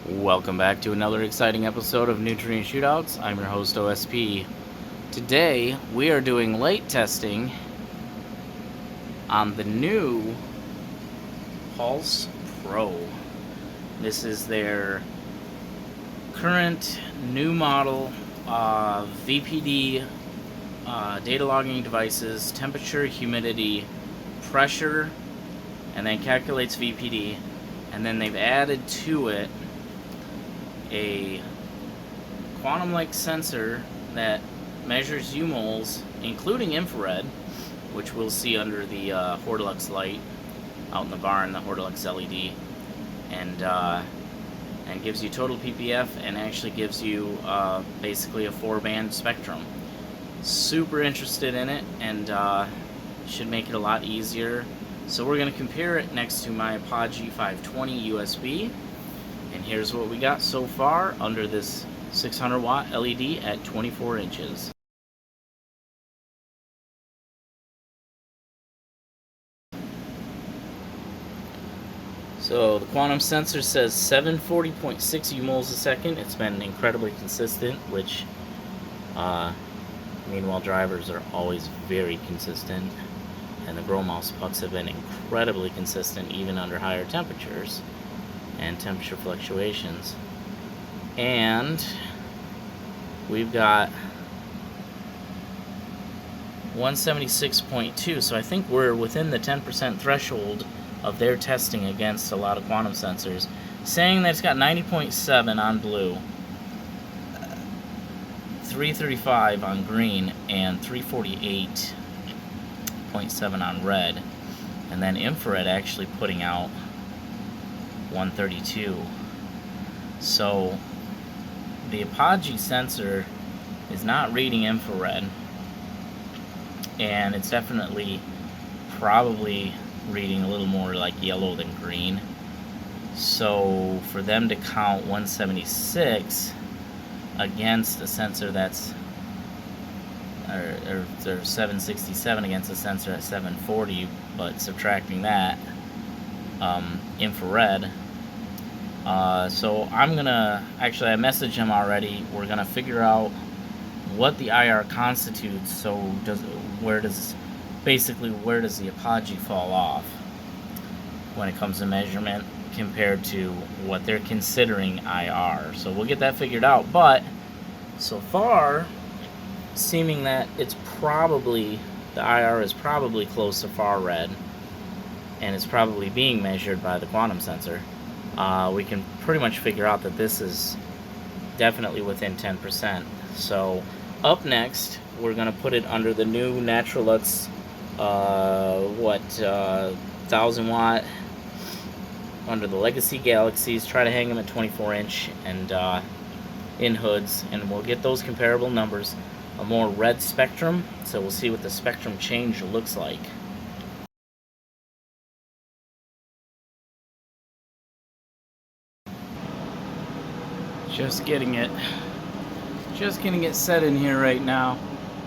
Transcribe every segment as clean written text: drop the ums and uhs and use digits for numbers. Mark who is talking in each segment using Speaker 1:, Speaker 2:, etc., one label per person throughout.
Speaker 1: Welcome back to another exciting episode of Nutrient Shootouts. I'm your host, OSP. Today, we are doing light testing on the new Pulse Pro. This is their current new model of VPD data logging devices, temperature, humidity, pressure, and then calculates VPD. And then they've added to it a quantum-like sensor that measures U-moles, including infrared, which we'll see under the Hortilux light out in the barn, the Hortilux LED, and gives you total PPF and actually gives you basically a 4-band spectrum. Super interested in it, and should make it a lot easier. So we're going to compare it next to my Apogee 520 USB. And here's what we got so far under this 600 watt LED at 24 inches. So the quantum sensor says 740.6 U-moles a second. It's been incredibly consistent, which meanwhile drivers are always very consistent. And the grow mouse pucks have been incredibly consistent even under higher temperatures and temperature fluctuations. And we've got 176.2, so I think we're within the 10% threshold of their testing against a lot of quantum sensors, saying that it's got 90.7 on blue, 335 on green, and 348.7 on red, and then infrared actually putting out 132. So the Apogee sensor is not reading infrared, and it's definitely probably reading a little more like yellow than green. So for them to count 176 against a sensor that's or 767 against a sensor at 740, but subtracting that infrared. So I'm gonna actually, I messaged him already. We're gonna figure out what the IR constitutes. So where does the Apogee fall off when it comes to measurement compared to what they're considering IR? So we'll get that figured out. But so far, seeming that it's probably, the IR is probably close to far red, and it's probably being measured by the quantum sensor. We can pretty much figure out that this is definitely within 10%. So up next, we're going to put it under the new Naturalux 1000 watt under the Legacy Galaxies. Try to hang them at 24-inch and in hoods, and we'll get those comparable numbers. A more red spectrum, so we'll see what the spectrum change looks like. Just getting it set in here right now.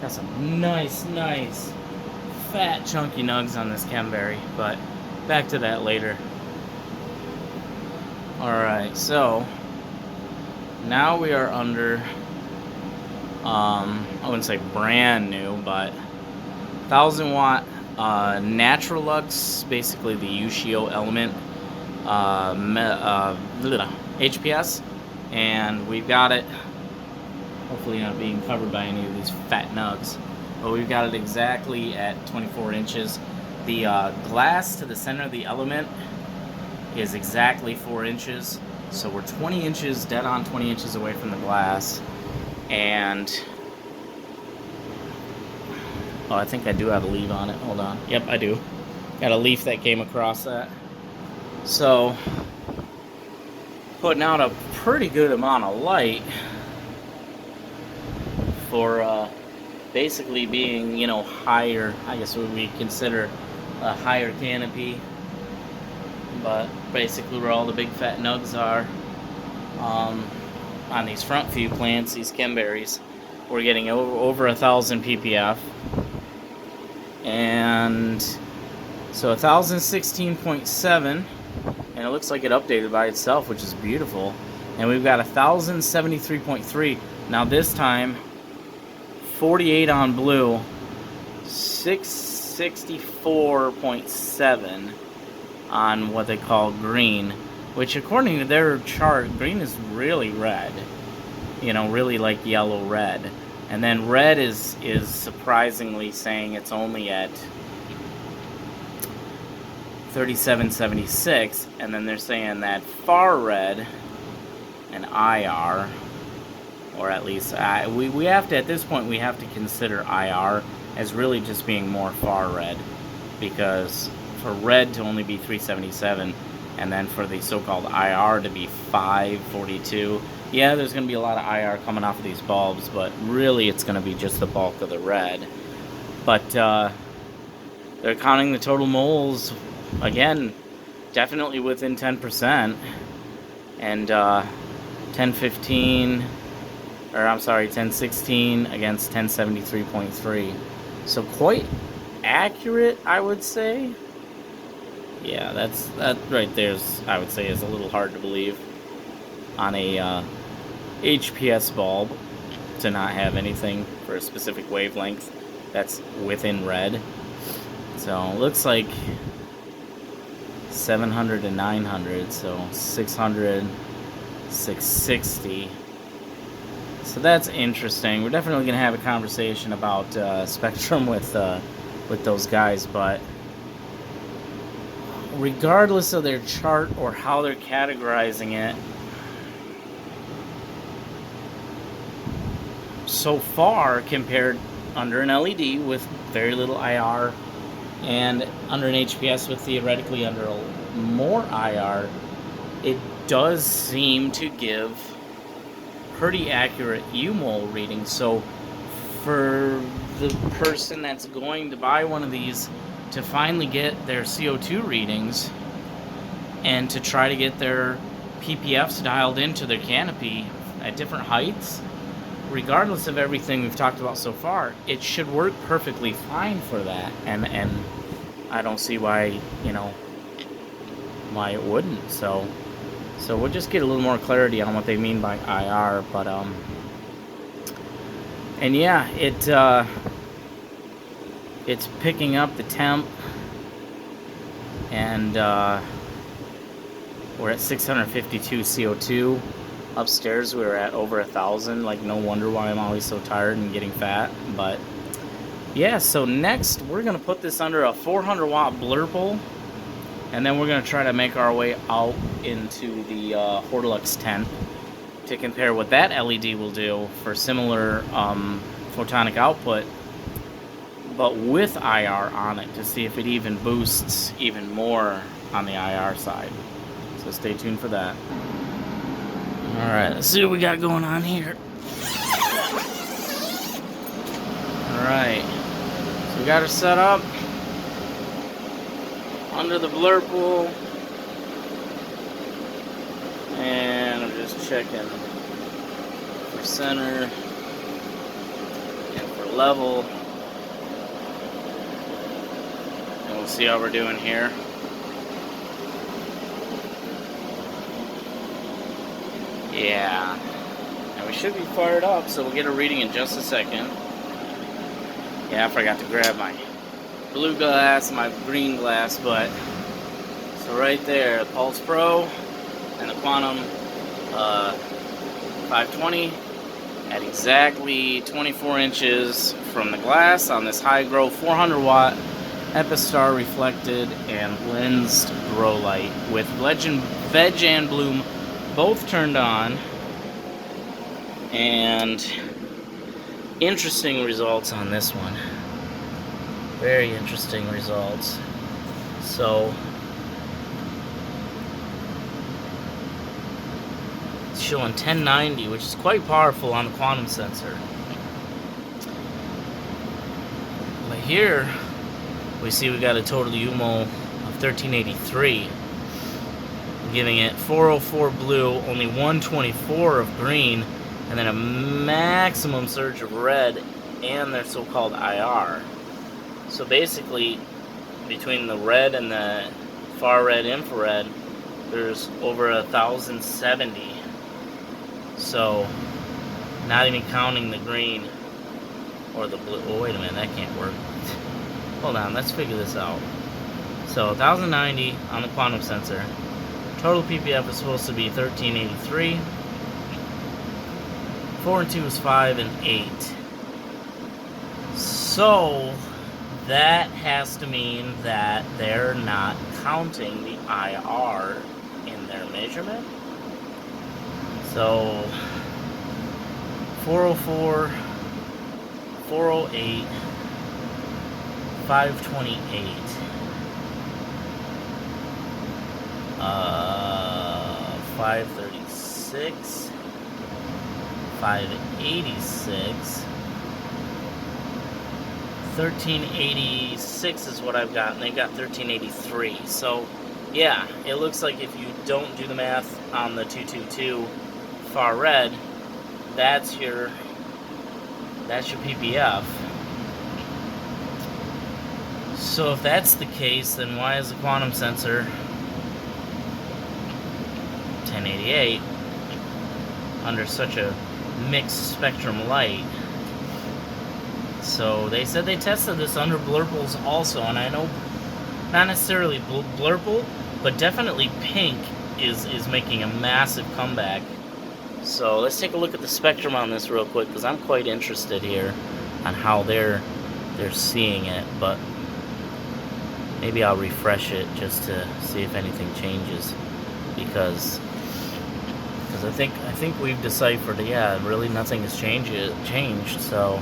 Speaker 1: Got some nice fat chunky nugs on this Chemberry, but back to that later. Alright, so now we are under I wouldn't say brand new, but 1000 watt Naturalux, basically the Ushio element HPS, and we've got it, hopefully not being covered by any of these fat nugs, but we've got it exactly at 24 inches. The glass to the center of the element is exactly 4 inches, so we're 20 inches, dead on 20 inches away from the glass. And oh, I think I do have a leaf on it. Hold on. Yep, I do. Got a leaf that came across that. So putting out a pretty good amount of light for basically being, you know, higher. I guess what we consider a higher canopy, but basically where all the big fat nugs are. On these front few plants, these Chemberries, we're getting over 1,000 ppf, and so 1016.7, and it looks like it updated by itself, which is beautiful. And we've got 1073.3. Now this time, 48 on blue, 664.7 on what they call green, which according to their chart, green is really red. You know, really like yellow red. And then red is surprisingly saying it's only at 3776, and then they're saying that far red and IR, or at least we have to, at this point we have to consider IR as really just being more far red, because for red to only be 377 and then for the so-called IR to be 542, yeah, there's going to be a lot of IR coming off of these bulbs, but really it's going to be just the bulk of the red. But they're counting the total moles, again, definitely within 10%, and 1016 against 1073.3. So quite accurate, I would say. Yeah, that right there's, I would say, is a little hard to believe on a HPS bulb to not have anything for a specific wavelength that's within red. So looks like 700 to 900, so 600, 660. So that's interesting. We're definitely going to have a conversation about spectrum with those guys, but regardless of their chart or how they're categorizing it, so far compared under an LED with very little IR and under an HPS with theoretically under more IR, it does seem to give pretty accurate U-mole readings. So for the person that's going to buy one of these to finally get their CO2 readings and to try to get their PPFs dialed into their canopy at different heights, regardless of everything we've talked about so far, it should work perfectly fine for that. And I don't see why, you know, why it wouldn't. So we'll just get a little more clarity on what they mean by IR. But and yeah, it's picking up the temp, and we're at 652 CO2. Upstairs we were at over 1,000. Like, no wonder why I'm always so tired and getting fat. But yeah, so next we're gonna put this under a 400 watt Blurple, and then we're gonna try to make our way out into the Hortilux tent to compare what that LED will do for similar photonic output, but with IR on it, to see if it even boosts even more on the IR side. So stay tuned for that. Alright, let's see what we got going on here. Alright, so we got her set up under the Blurple, and I'm just checking for center and for level, and we'll see how we're doing here. Yeah, and we should be fired up, so we'll get a reading in just a second. Yeah, I forgot to grab my blue glass, my green glass, but so right there, the Pulse Pro and the Quantum 520 at exactly 24 inches from the glass on this high grow 400 watt Epistar reflected and lensed grow light with veg and bloom both turned on, and interesting results on this one. Very interesting results. So it's showing 1090, which is quite powerful on the quantum sensor. But here we see we got a total U-mole of 1383, giving it 404 blue, only 124 of green, and then a maximum surge of red and their so-called IR. So basically, between the red and the far red infrared, there's over 1070 So, not even counting the green or the blue. Oh, wait a minute, that can't work. Hold on, let's figure this out. So 1090 on the quantum sensor. Total PPF is supposed to be 1383. 4 and 2 is 5 and 8. So that has to mean that they're not counting the IR in their measurement. So 404, 408, 528. 536, 586, 1386 is what I've got, and they got 1383. So, yeah, it looks like if you don't do the math on the 222 far red, that's your PPF. So if that's the case, then why is the quantum sensor 1088 under such a mixed spectrum light? So they said they tested this under Blurples also, and I know not necessarily Blurple, but definitely pink is making a massive comeback. So let's take a look at the spectrum on this real quick, because I'm quite interested here on how they're seeing it. But maybe I'll refresh it just to see if anything changes, because I think we've deciphered, yeah, really nothing has changed. So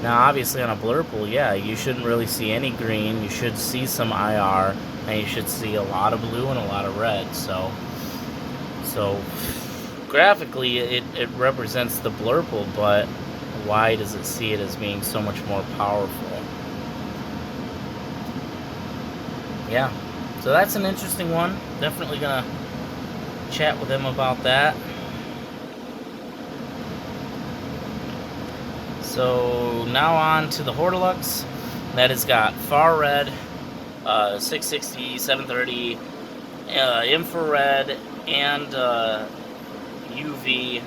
Speaker 1: now obviously on a Blurple, yeah, you shouldn't really see any green. You should see some IR, and you should see a lot of blue and a lot of red. So graphically it represents the Blurple, but why does it see it as being so much more powerful? Yeah, so that's an interesting one. Definitely gonna chat with them about that. So now on to the Hortilux. That has got far red, 660, 730, infrared, and UV,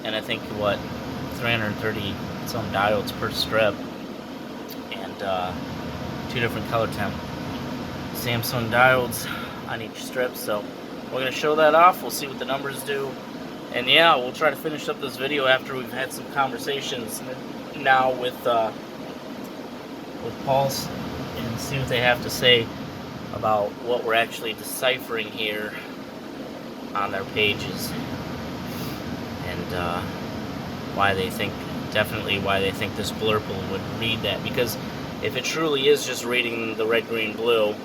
Speaker 1: and I think 330 some diodes per strip, and 2 different color temp Samsung diodes on each strip. So we're going to show that off. We'll see what the numbers do, and yeah, we'll try to finish up this video after we've had some conversations now with Pulse, and see what they have to say about what we're actually deciphering here on their pages, and why they think this Blurple would read that. Because if it truly is just reading the red, green, blue,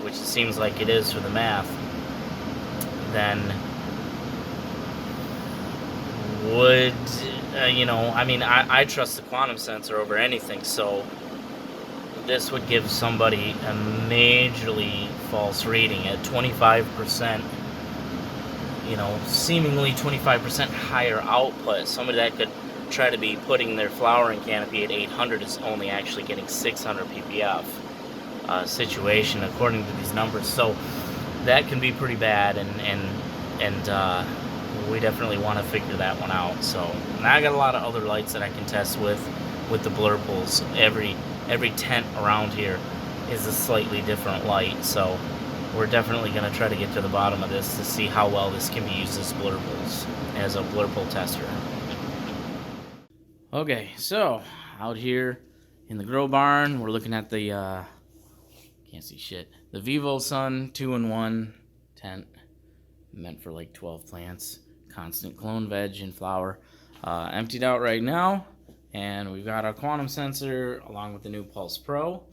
Speaker 1: which it seems like it is for the math, then would I mean, I trust the quantum sensor over anything, so this would give somebody a majorly false reading at 25%, seemingly 25% higher output. Somebody that could try to be putting their flowering canopy at 800 is only actually getting 600 ppf situation according to these numbers. So that can be pretty bad, and we definitely want to figure that one out. So now I got a lot of other lights that I can test with the Blurples. Every tent around here is a slightly different light, so we're definitely going to try to get to the bottom of this to see how well this can be used as Blurples, as a Blurple tester. Okay, so out here in the grow barn, we're looking at the can't see shit, the Vivo Sun 2-in-1 tent, meant for like 12 plants, constant clone veg and flower, emptied out right now. And we've got our quantum sensor along with the new Pulse Pro.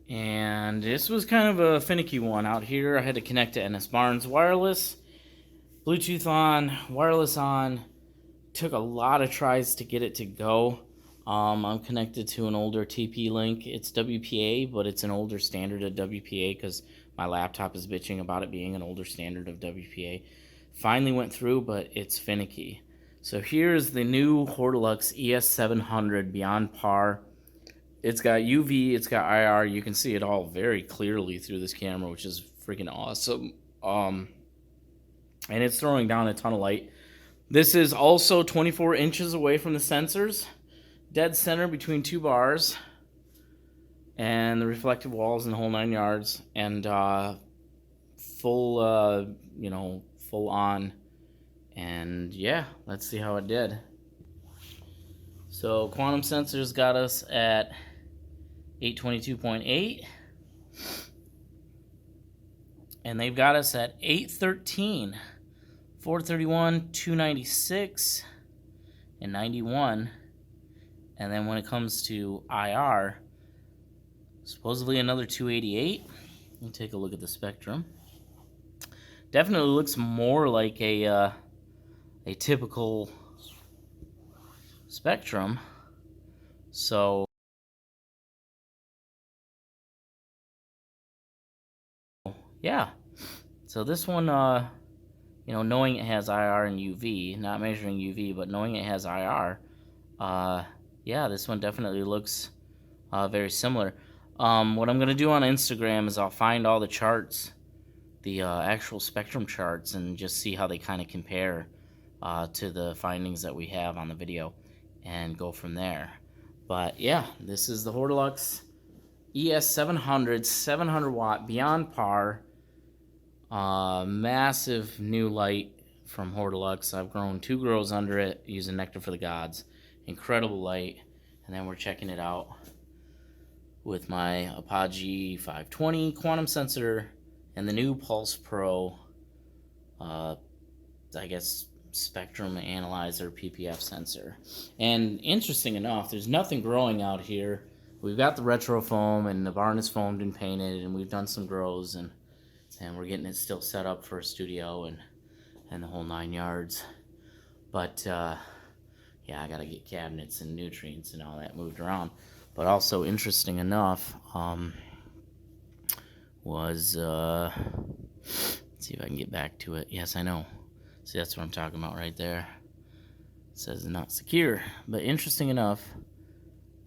Speaker 1: And this was kind of a finicky one out here. I had to connect to NS Barnes wireless, Bluetooth on, wireless on. Took a lot of tries to get it to go. I'm connected to an older TP-Link. It's WPA, but it's an older standard of WPA because my laptop is bitching about it being an older standard of WPA. Finally went through, but it's finicky. So here's the new Hortilux ES700 Beyond Par. It's got UV, it's got IR. You can see it all very clearly through this camera, which is freaking awesome. and it's throwing down a ton of light. This is also 24 inches away from the sensors, dead center between two bars, and the reflective walls and the whole 9 yards, and full, full on. And yeah, let's see how it did. So quantum sensors got us at 822.8, and they've got us at 813, 431, 296, and 91. And then when it comes to IR, supposedly another 288. Let me take a look at the spectrum. Definitely looks more like a typical spectrum. So yeah, so this one, knowing it has IR and UV, not measuring UV, but knowing it has IR, yeah, this one definitely looks very similar. What I'm gonna do on Instagram is I'll find all the charts, the actual spectrum charts, and just see how they kind of compare to the findings that we have on the video, and go from there. But yeah, this is the Hortilux ES700 700 watt beyond par, massive new light from Hortilux. I've grown 2 grows under it using Nectar for the Gods. Incredible light. And then we're checking it out with my Apogee 520 quantum sensor and the new Pulse Pro, I guess, spectrum analyzer PPF sensor. And interesting enough, there's nothing growing out here. We've got the retro foam, and the barn is foamed and painted, and we've done some grows, and we're getting it still set up for a studio and the whole 9 yards. But yeah, I gotta get cabinets and nutrients and all that moved around. But also interesting enough, was let's see if I can get back to it. Yes, I know. See, that's what I'm talking about right there. It says not secure. But interesting enough,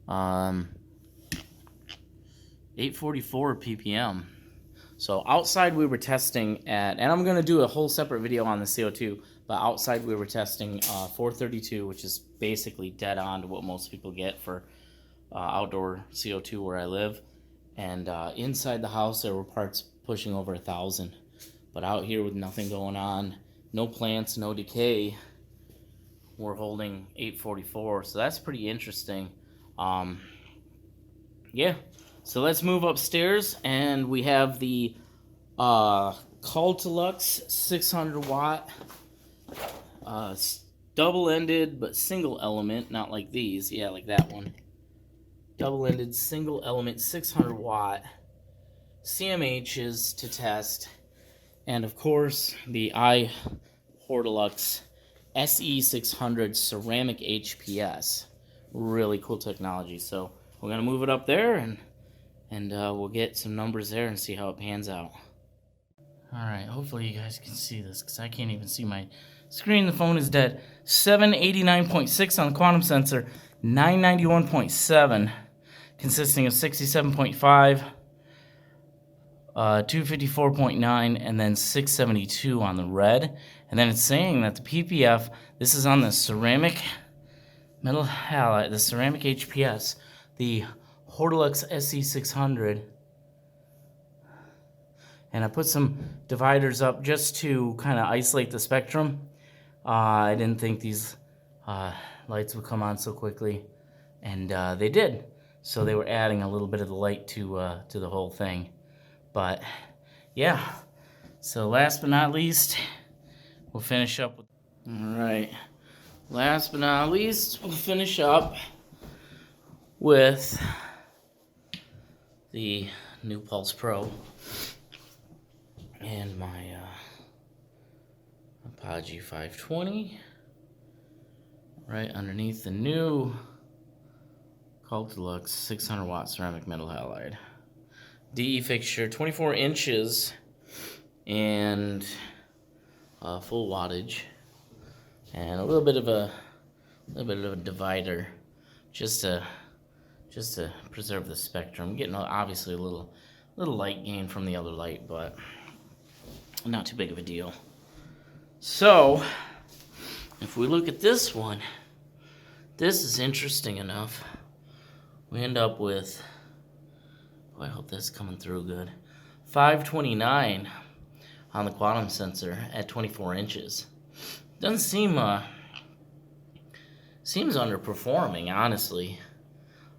Speaker 1: 844 ppm. So outside we were testing at, and I'm going to do a whole separate video on the CO2, but outside we were testing 432, which is basically dead on to what most people get for outdoor CO2 where I live. And inside the house there were parts pushing over 1,000. But out here with nothing going on, no plants, no decay, we're holding 844. So that's pretty interesting. Yeah. So let's move upstairs, and we have the Hortilux 600 watt double-ended but single element, not like these, yeah, like that one. Double-ended single element 600 watt CMHs to test, and of course the Hortilux SE600 ceramic HPS. Really cool technology. So we're gonna move it up there, and we'll get some numbers there and see how it pans out. Alright, hopefully you guys can see this, because I can't even see my screen. The phone is dead. 789.6 on the quantum sensor, 991.7, consisting of 67.5, 254.9, and then 672 on the red. And then it's saying that the PPF, this is on the ceramic metal halide, the ceramic HPS, the Hortilux SE600. And I put some dividers up just to kind of isolate the spectrum. I didn't think these lights would come on so quickly, and they did. So they were adding a little bit of the light to the whole thing. But yeah, so last but not least, we'll finish up with, all right, last but not least, we'll finish up with the new Pulse Pro and my Apogee 520 right underneath the new Hortilux 600 watt ceramic metal halide. DE fixture, 24 inches, and full wattage, and a little bit of a divider, just to preserve the spectrum. Getting obviously a little light gain from the other light, but not too big of a deal. So, if we look at this one, this is interesting enough. We end up with, oh, I hope that's coming through good, 529 on the quantum sensor at 24 inches. Doesn't seem, seems underperforming, honestly.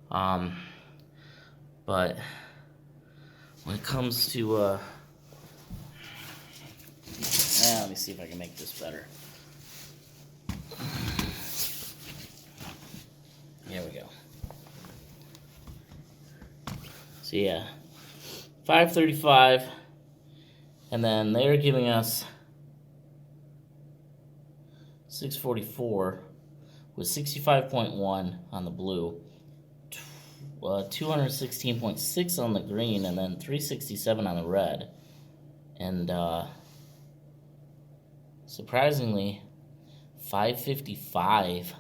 Speaker 1: But when it comes to, let me see if I can make this better. Here we go. So yeah, 535, and then they're giving us 644 with 65.1 on the blue, 216.6 on the green, and then 367 on the red. And surprisingly, 555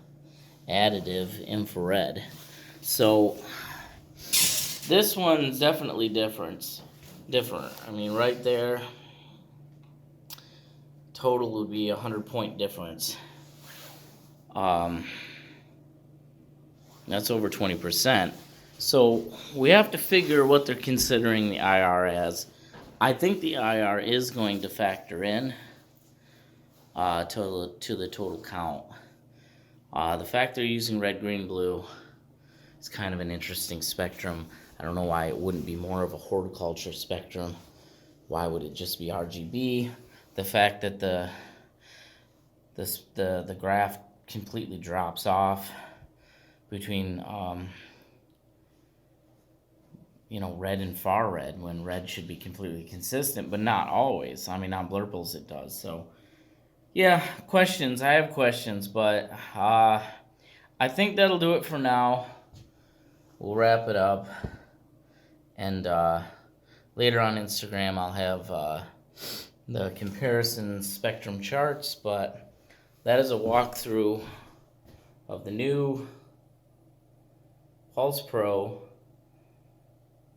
Speaker 1: additive infrared. So this one's definitely different. I mean, right there, total would be 100-point difference. That's over 20%. So we have to figure what they're considering the IR as. I think the IR is going to factor in to the total count. The fact they're using red, green, blue is kind of an interesting spectrum. I don't know why it wouldn't be more of a horticulture spectrum. Why would it just be RGB? The fact that the graph completely drops off between red and far red, when red should be completely consistent, but not always. I mean, on Blurples it does. So yeah, questions. I have questions, but I think that'll do it for now. We'll wrap it up, and later on Instagram I'll have the comparison spectrum charts, but that is a walkthrough of the new Pulse Pro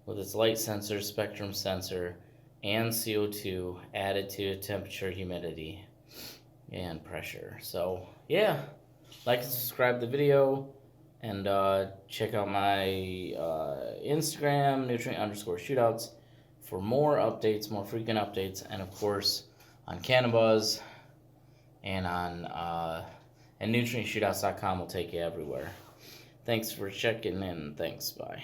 Speaker 1: with its light sensor, spectrum sensor, and CO2 added to temperature, humidity, and pressure. So yeah, like and subscribe to the video, and check out my Instagram, nutrient_shootouts, for more updates, more frequent updates, and of course on Cannabuzz and on and nutrientshootouts.com will take you everywhere. Thanks for checking in. Thanks. Bye.